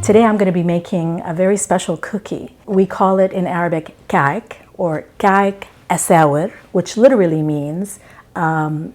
Today I'm going to be making a very special cookie. We call it in Arabic ka'ik or ka'ik asawir, which literally means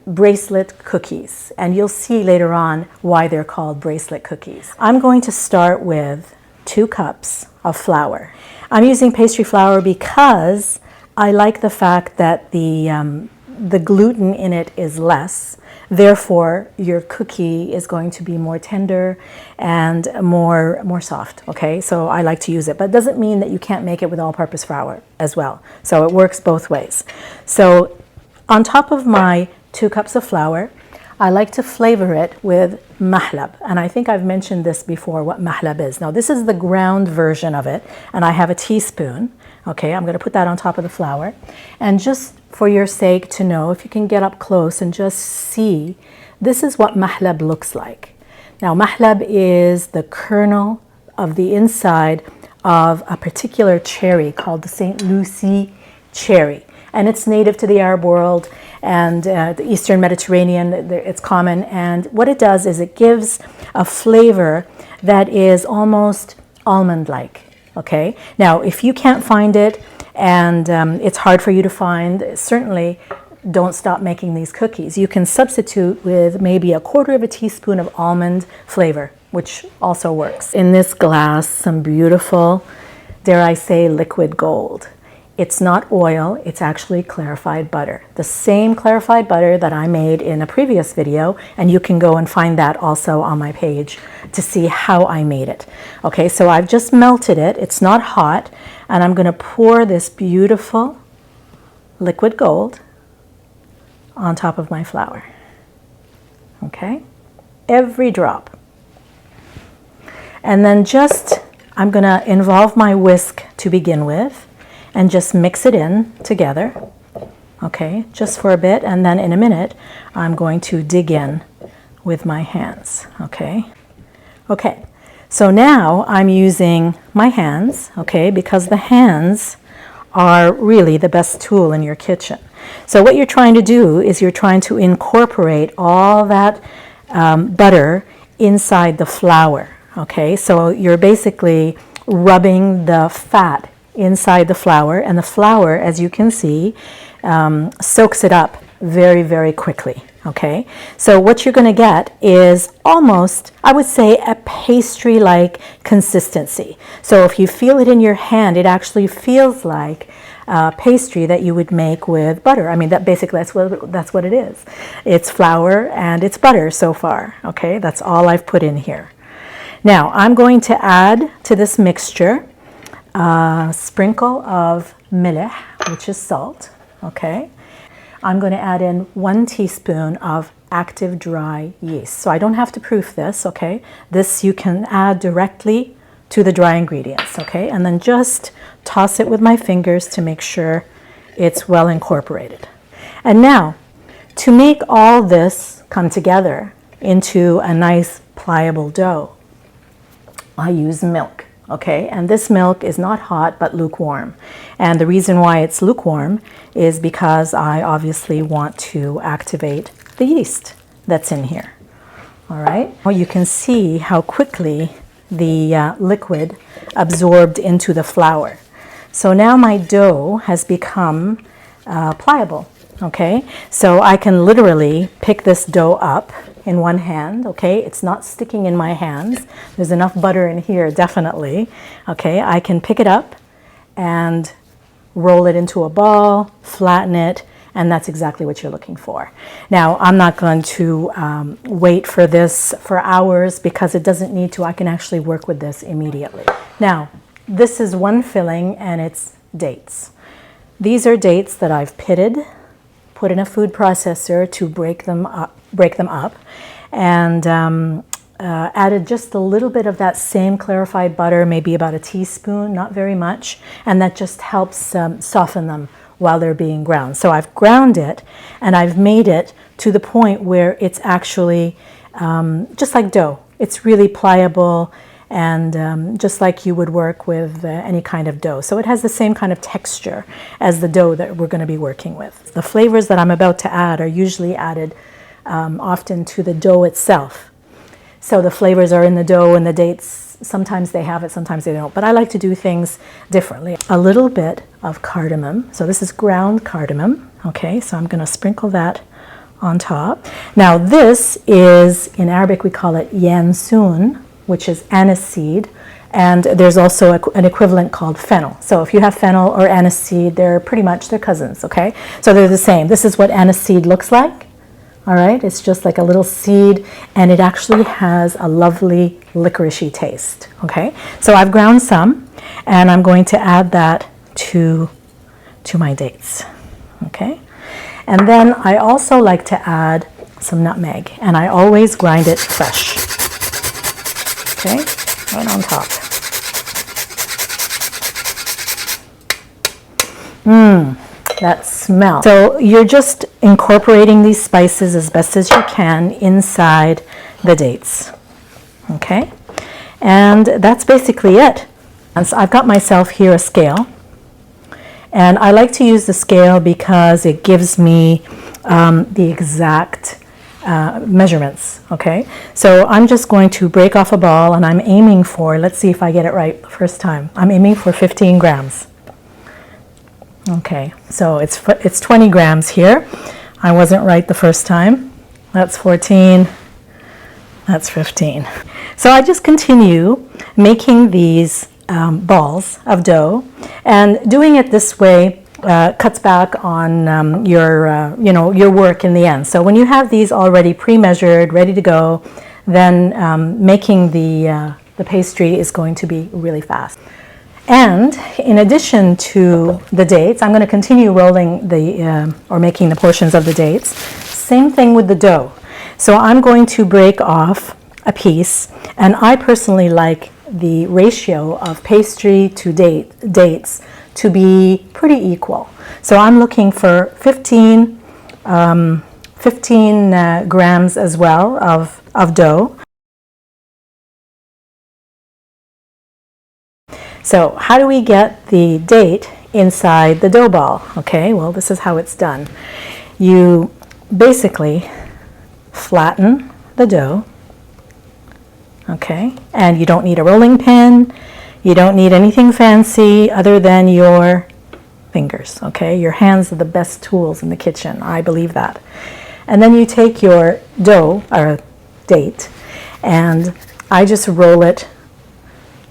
bracelet cookies. And you'll see later on why they're called bracelet cookies. I'm going to start with 2 cups of flour. I'm using pastry flour because I like the fact that the gluten in it is less. Therefore, your cookie is going to be more tender and more soft, okay? So I like to use it, but it doesn't mean that you can't make it with all-purpose flour as well. So it works both ways. So on top of my 2 cups of flour, I like to flavor it with Mahlab. And I think I've mentioned this before, what Mahlab is. Now, this is the ground version of it, and I have a teaspoon. Okay, I'm going to put that on top of the flour. And just for your sake to know, if you can get up close and just see, this is what Mahlab looks like. Now, Mahlab is the kernel of the inside of a particular cherry called the St. Lucie cherry. And it's native to the Arab world and the Eastern Mediterranean, it's common. And what it does is it gives a flavor that is almost almond-like. Okay, now if you can't find it and it's hard for you to find, certainly don't stop making these cookies. You can substitute with maybe 1/4 teaspoon of almond flavor, which also works. In this glass, some beautiful, dare I say, liquid gold. It's not oil, it's actually clarified butter. The same clarified butter that I made in a previous video, and you can go and find that also on my page to see how I made it. Okay, so I've just melted it, it's not hot, and I'm gonna pour this beautiful liquid gold on top of my flour. Okay, every drop. And then I'm gonna involve my whisk to begin with, and just mix it in together, okay, just for a bit, and then in a minute I'm going to dig in with my hands, okay. Okay, so now I'm using my hands, okay, because the hands are really the best tool in your kitchen. So what you're trying to do is you're trying to incorporate all that butter inside the flour, okay. So you're basically rubbing the fat inside the flour, and the flour, as you can see, soaks it up very, very quickly, okay? So what you're gonna get is almost, I would say, a pastry-like consistency. So if you feel it in your hand, it actually feels like pastry that you would make with butter. I mean, that's what it is. It's flour and it's butter so far, okay? That's all I've put in here. Now, I'm going to add to this mixture a sprinkle of milh, which is salt, okay? I'm going to add in 1 teaspoon of active dry yeast. So I don't have to proof this, okay? This you can add directly to the dry ingredients, okay? And then just toss it with my fingers to make sure it's well incorporated. And now, to make all this come together into a nice pliable dough, I use milk. Okay, and this milk is not hot but lukewarm. And the reason why it's lukewarm is because I obviously want to activate the yeast that's in here. All right, well, you can see how quickly the liquid absorbed into the flour. So now my dough has become pliable. Okay, so I can literally pick this dough up in one hand, okay? It's not sticking in my hands. There's enough butter in here, definitely. Okay, I can pick it up and roll it into a ball, flatten it, and that's exactly what you're looking for. Now, I'm not going to wait for this for hours because it doesn't need to. I can actually work with this immediately. Now, this is one filling and it's dates. These are dates that I've pitted, put in a food processor to break them up, and added just a little bit of that same clarified butter, maybe about a teaspoon, not very much, and that just helps soften them while they're being ground. So I've ground it, and I've made it to the point where it's actually just like dough. It's really pliable, and just like you would work with any kind of dough. So it has the same kind of texture as the dough that we're going to be working with. The flavors that I'm about to add are usually added often to the dough itself. So the flavors are in the dough and the dates sometimes they have it, sometimes they don't. But I like to do things differently. A little bit of cardamom. So this is ground cardamom. Okay, so I'm going to sprinkle that on top. Now this is, in Arabic we call it yansun, which is anise seed. And there's also an equivalent called fennel. So if you have fennel or anise seed, they're cousins, okay? So they're the same. This is what anise seed looks like, all right? It's just like a little seed, and it actually has a lovely licoricey taste, okay? So I've ground some, and I'm going to add that to my dates, okay? And then I also like to add some nutmeg, and I always grind it fresh, okay? Right on top. That smell. So you're just incorporating these spices as best as you can inside the dates. Okay? And that's basically it. And so I've got myself here a scale. And I like to use the scale because it gives me the exact measurements, okay? So I'm just going to break off a ball, and I'm aiming for, let's see if I get it right the first time. I'm aiming for 15 grams. Okay, so it's 20 grams here. I wasn't right the first time. That's 14. That's 15. So I just continue making these balls of dough, and doing it this way cuts back on your work in the end. So when you have these already pre-measured, ready to go, then making the pastry is going to be really fast. And in addition to the dates, I'm going to continue rolling or making the portions of the dates. Same thing with the dough. So I'm going to break off a piece, and I personally like the ratio of pastry to dates to be pretty equal. So I'm looking for 15 grams as well of dough. So how do we get the date inside the dough ball? Okay, well, this is how it's done. You basically flatten the dough, okay, and you don't need a rolling pin. You don't need anything fancy other than your fingers, okay? Your hands are the best tools in the kitchen. I believe that. And then you take your dough, or date, and I just roll it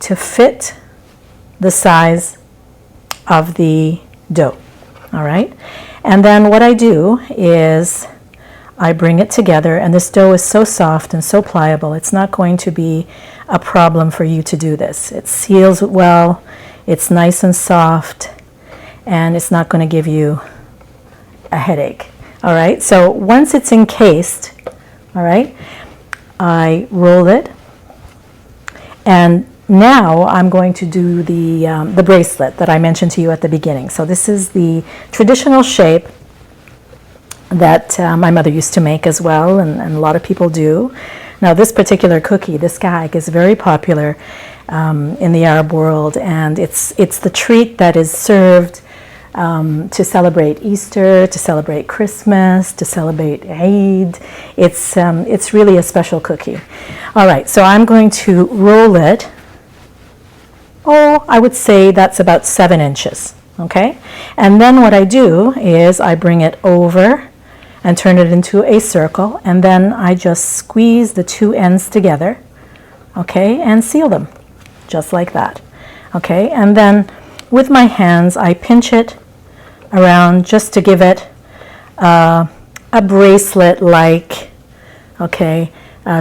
to fit the size of the dough, all right? And then what I do is I bring it together, and this dough is so soft and so pliable, it's not going to be a problem for you to do this. It seals well, it's nice and soft, and it's not going to give you a headache, all right? So once it's encased, all right, I roll it, and now I'm going to do the bracelet that I mentioned to you at the beginning. So this is the traditional shape that my mother used to make as well, and a lot of people do. Now this particular cookie, this cake, is very popular in the Arab world, and it's the treat that is served to celebrate Easter, to celebrate Christmas, to celebrate Eid. It's really a special cookie. All right, so I'm going to roll it. Oh, I would say that's about 7 inches, okay? And then what I do is I bring it over and turn it into a circle, and then I just squeeze the two ends together, okay, and seal them, just like that, okay? And then with my hands, I pinch it around just to give it a bracelet-like, okay,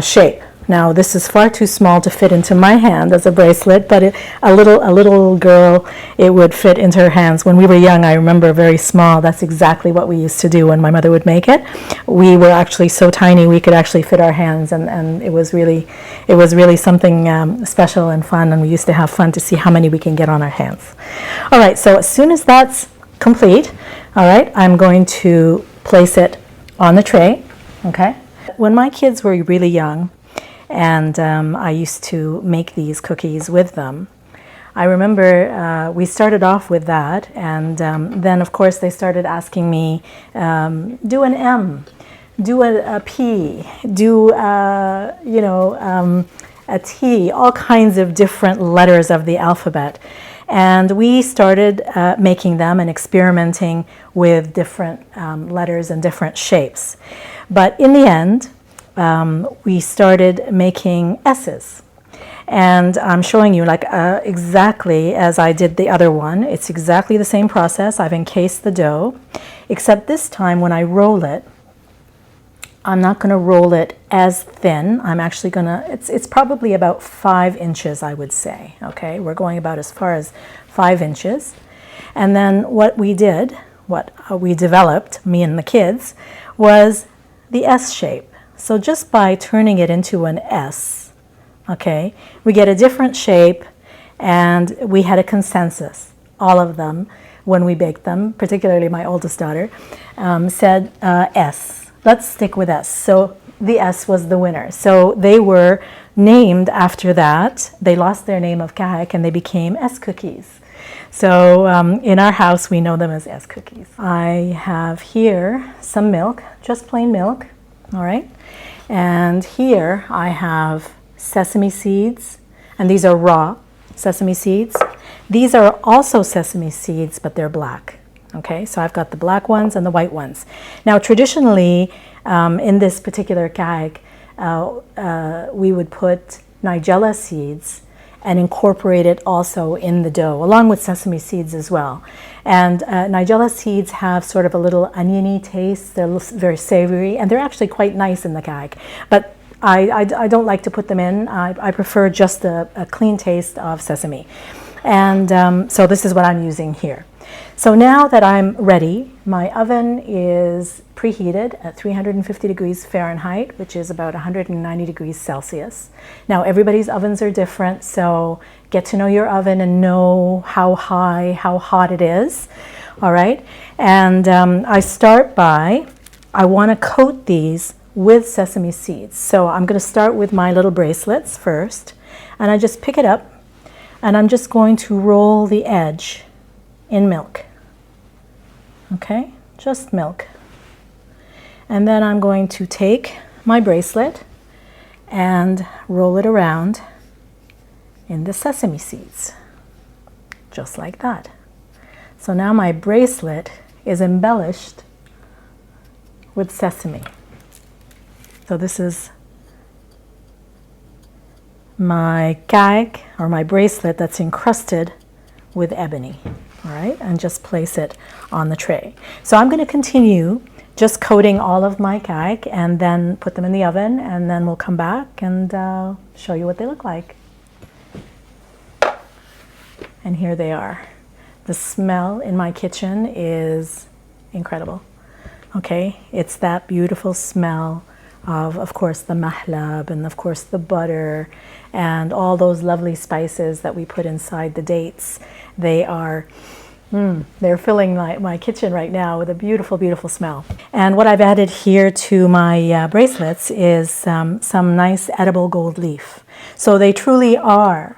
shape. Now this is far too small to fit into my hand as a bracelet, but a little girl, it would fit into her hands. When we were young, I remember very small. That's exactly what we used to do when my mother would make it. We were actually so tiny we could actually fit our hands, and it was really something special and fun. And we used to have fun to see how many we can get on our hands. All right, so as soon as that's complete, all right, I'm going to place it on the tray. Okay. When my kids were really young, and I used to make these cookies with them, I remember we started off with that, and then of course they started asking me, do an M, do a P, do a T, all kinds of different letters of the alphabet. And we started making them and experimenting with different letters and different shapes. But in the end, we started making S's. And I'm showing you like exactly as I did the other one. It's exactly the same process. I've encased the dough, except this time when I roll it, I'm not going to roll it as thin. I'm actually going to, it's probably about 5 inches, I would say. Okay, we're going about as far as 5 inches. And then what we did, what we developed, me and the kids, was the S shape. So just by turning it into an S, okay, we get a different shape, and we had a consensus. All of them, when we baked them, particularly my oldest daughter, said S. Let's stick with S. So the S was the winner. So they were named after that. They lost their name of kahak and they became S cookies. So in our house, we know them as S cookies. I have here some milk, just plain milk, all right? And here I have sesame seeds, and these are raw sesame seeds. These are also sesame seeds, but they're black. Okay, so I've got the black ones and the white ones. Now, traditionally, in this particular kahak, we would put nigella seeds and incorporate it also in the dough, along with sesame seeds as well. And nigella seeds have sort of a little oniony taste. They're very savory, and they're actually quite nice in the kahak. But I don't like to put them in. I prefer just a clean taste of sesame. And so this is what I'm using here. So now that I'm ready, my oven is preheated at 350 degrees Fahrenheit, which is about 190 degrees Celsius. Now everybody's ovens are different, so get to know your oven and know how hot it is, all right? And I start by, I want to coat these with sesame seeds. So I'm going to start with my little bracelets first, and I just pick it up, and I'm just going to roll the edge in milk. Okay, just milk. And then I'm going to take my bracelet and roll it around in the sesame seeds, just like that. So now my bracelet is embellished with sesame. So this is my kahak, or my bracelet, that's encrusted with ebony. All right, and just place it on the tray. So I'm going to continue just coating all of my kahak and then put them in the oven, and then we'll come back and show you what they look like. And here they are. The smell in my kitchen is incredible. Okay, it's that beautiful smell of course, the mahlab, and of course the butter, and all those lovely spices that we put inside the dates. They are, they're filling my kitchen right now with a beautiful, beautiful smell. And what I've added here to my bracelets is some nice edible gold leaf. So they truly are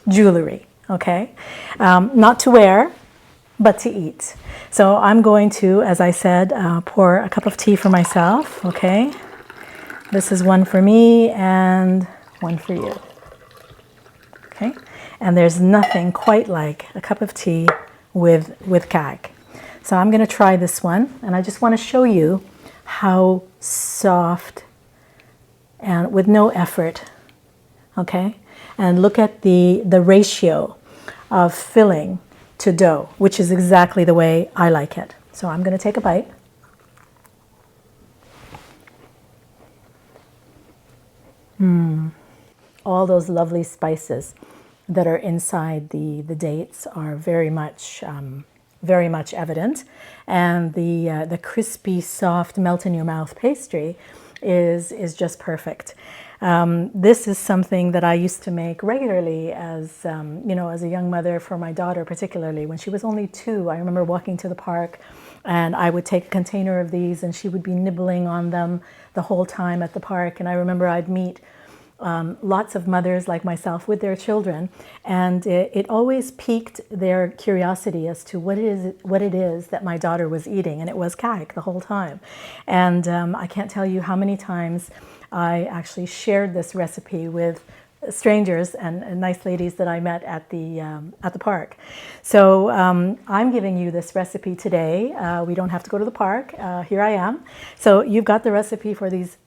jewelry, okay? Not to wear, but to eat. So I'm going to, as I said, pour a cup of tea for myself, okay? This is one for me and one for you. Okay? And there's nothing quite like a cup of tea with kahak. So I'm going to try this one, and I just want to show you how soft and with no effort. Okay? And look at the ratio of filling to dough, which is exactly the way I like it. So I'm going to take a bite. All those lovely spices that are inside the dates are very much evident, and the crispy, soft, melt in your mouth pastry is just perfect. This is something that I used to make regularly as as a young mother for my daughter, particularly when she was only 2. I remember walking to the park, and I would take a container of these, and she would be nibbling on them the whole time at the park. And I remember I'd meet lots of mothers like myself with their children, and it always piqued their curiosity as to what it is that my daughter was eating, and it was kahak the whole time. And I can't tell you how many times I actually shared this recipe with strangers and nice ladies that I met at the park. So I'm giving you this recipe today. We don't have to go to the park. Here I am. So you've got the recipe for these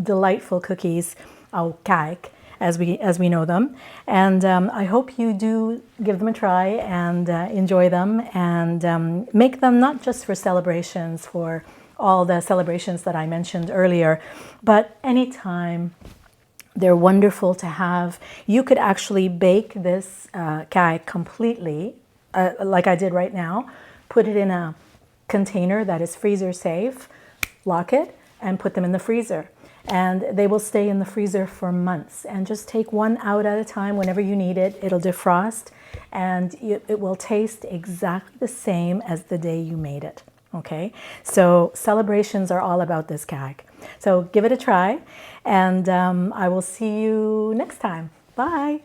delightful cookies, au cake, as we know them. And I hope you do give them a try and enjoy them, and make them not just for celebrations, for all the celebrations that I mentioned earlier, but anytime. They're wonderful to have. You could actually bake this cake completely, like I did right now. Put it in a container that is freezer safe, lock it, and put them in the freezer. And they will stay in the freezer for months. And just take one out at a time whenever you need it. It'll defrost, and it will taste exactly the same as the day you made it. Okay, so celebrations are all about this cake. So give it a try, and I will see you next time. Bye.